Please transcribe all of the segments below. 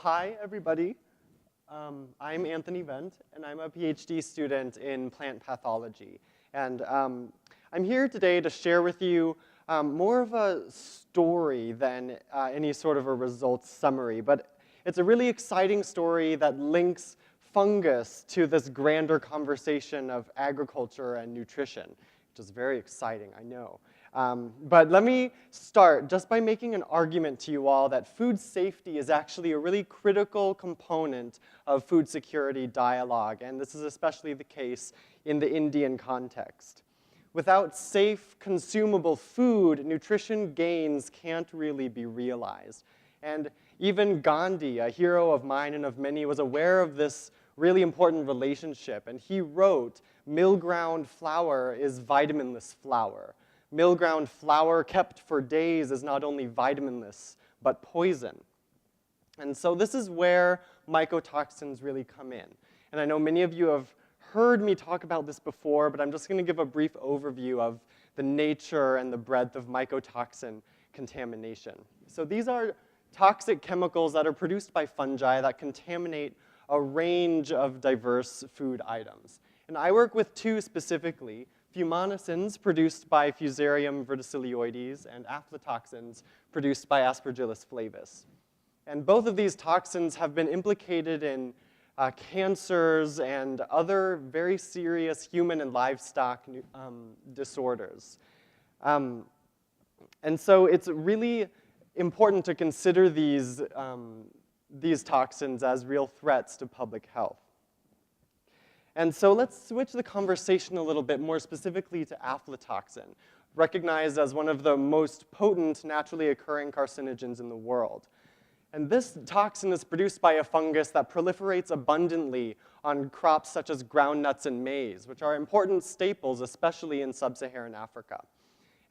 hi, everybody. I'm Anthony Wenndt, and I'm a PhD student in plant pathology. And I'm here today to share with you more of a story than any sort of a results summary. But it's a really exciting story that links fungus to this grander conversation of agriculture and nutrition, which is very exciting, I know. But let me start just by making an argument to you all that food safety is actually a really critical component of food security dialogue, and this is especially the case in the Indian context. Without safe, consumable food, nutrition gains can't really be realized. And even Gandhi, a hero of mine and of many, was aware of this really important relationship, and he wrote, "Mill-ground flour is vitaminless flour. Mill-ground flour kept for days is not only vitaminless, but poison." And so this is where mycotoxins really come in. And I know many of you have heard me talk about this before, but I'm just going to give a brief overview of the nature and the breadth of mycotoxin contamination. So these are toxic chemicals that are produced by fungi that contaminate a range of diverse food items. And I work with two specifically: fumonisins produced by Fusarium verticillioides and aflatoxins produced by Aspergillus flavus. And both of these toxins have been implicated in cancers and other very serious human and livestock disorders. And so it's really important to consider these toxins as real threats to public health. And so let's switch the conversation a little bit more specifically to aflatoxin, recognized as one of the most potent naturally occurring carcinogens in the world. And this toxin is produced by a fungus that proliferates abundantly on crops such as groundnuts and maize, which are important staples, especially in sub-Saharan Africa.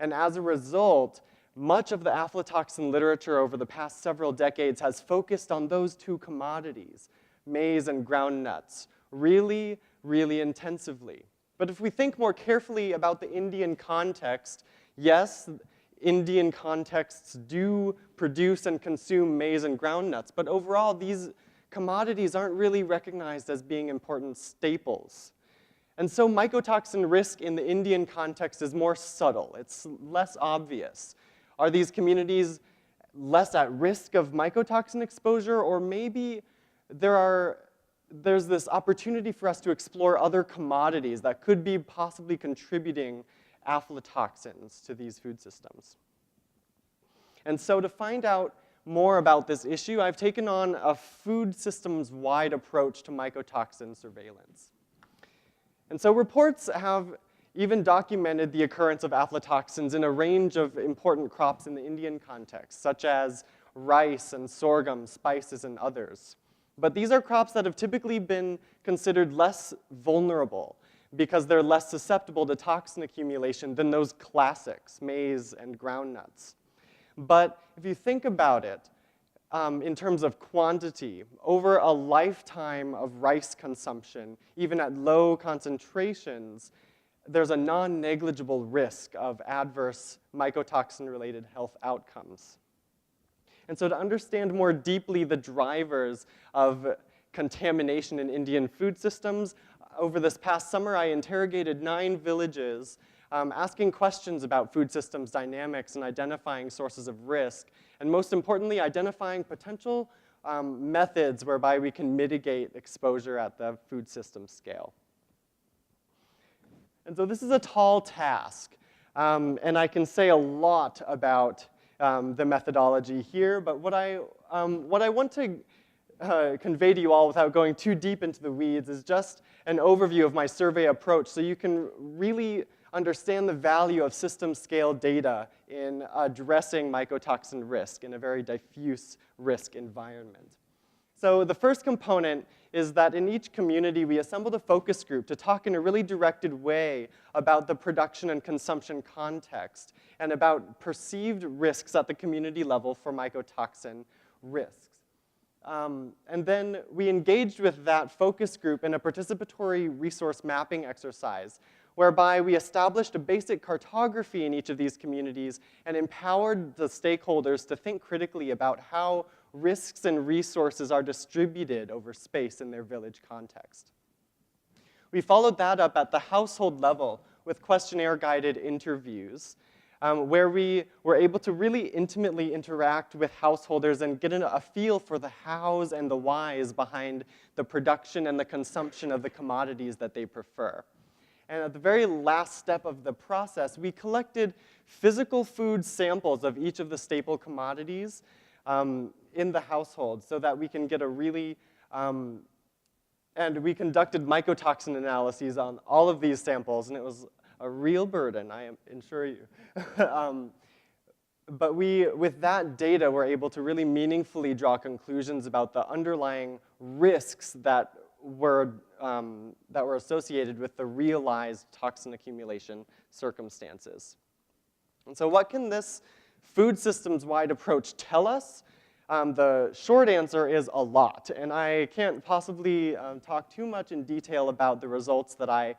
And as a result, much of the aflatoxin literature over the past several decades has focused on those two commodities, maize and groundnuts, really intensively. But if we think more carefully about the Indian context, yes, Indian contexts do produce and consume maize and groundnuts, but overall these commodities aren't really recognized as being important staples. And so mycotoxin risk in the Indian context is more subtle. It's less obvious. Are these communities less at risk of mycotoxin exposure, or maybe there's this opportunity for us to explore other commodities that could be possibly contributing aflatoxins to these food systems? And so to find out more about this issue, I've taken on a food systems-wide approach to mycotoxin surveillance. And so reports have even documented the occurrence of aflatoxins in a range of important crops in the Indian context, such as rice and sorghum, spices, and others. But these are crops that have typically been considered less vulnerable because they're less susceptible to toxin accumulation than those classics, maize and groundnuts. But if you think about it, in terms of quantity, over a lifetime of rice consumption, even at low concentrations, there's a non-negligible risk of adverse mycotoxin-related health outcomes. And so to understand more deeply the drivers of contamination in Indian food systems, over this past summer I interrogated 9 villages, asking questions about food systems dynamics and identifying sources of risk, and most importantly, identifying potential methods whereby we can mitigate exposure at the food system scale. And so this is a tall task, and I can say a lot about the methodology here, but what I want to convey to you all without going too deep into the weeds is just an overview of my survey approach so you can really understand the value of system-scale data in addressing mycotoxin risk in a very diffuse risk environment. So the first component is that in each community we assembled a focus group to talk in a really directed way about the production and consumption context and about perceived risks at the community level for mycotoxin risks. And then we engaged with that focus group in a participatory resource mapping exercise whereby we established a basic cartography in each of these communities and empowered the stakeholders to think critically about how risks and resources are distributed over space in their village context. We followed that up at the household level with questionnaire-guided interviews, where we were able to really intimately interact with householders and get a feel for the hows and the whys behind the production and the consumption of the commodities that they prefer. And at the very last step of the process, we collected physical food samples of each of the staple commodities in the household so that we can get a really, and we conducted mycotoxin analyses on all of these samples, and it was a real burden, I assure you. But with that data, we're able to really meaningfully draw conclusions about the underlying risks that were associated with the realized toxin accumulation circumstances. And so what can this food systems-wide approach tell us? The short answer is a lot, and I can't possibly talk too much in detail about the results that I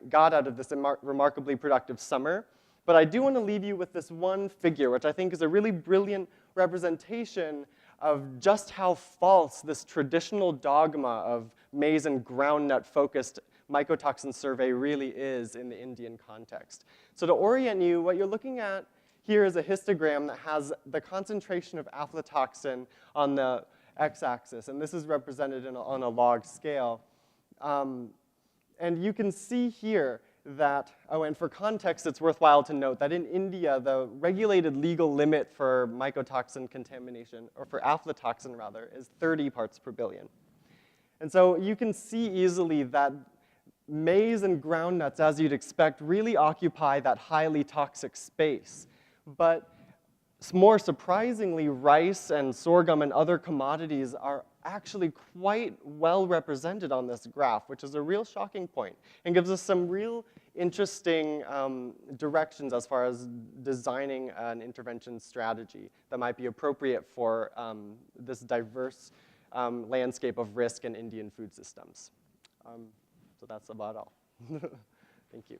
got out of this remarkably productive summer. But I do want to leave you with this one figure, which I think is a really brilliant representation of just how false this traditional dogma of maize and groundnut-focused mycotoxin survey really is in the Indian context. So to orient you, what you're looking at here is a histogram that has the concentration of aflatoxin on the x-axis, and this is represented on a log scale. And you can see here that, oh, and for context, it's worthwhile to note that in India, the regulated legal limit for mycotoxin contamination, or for aflatoxin rather, is 30 parts per billion. And so you can see easily that maize and groundnuts, as you'd expect, really occupy that highly toxic space. But more surprisingly, rice and sorghum and other commodities are actually quite well represented on this graph, which is a real shocking point and gives us some real interesting directions as far as designing an intervention strategy that might be appropriate for this diverse landscape of risk in Indian food systems. So that's about all. Thank you.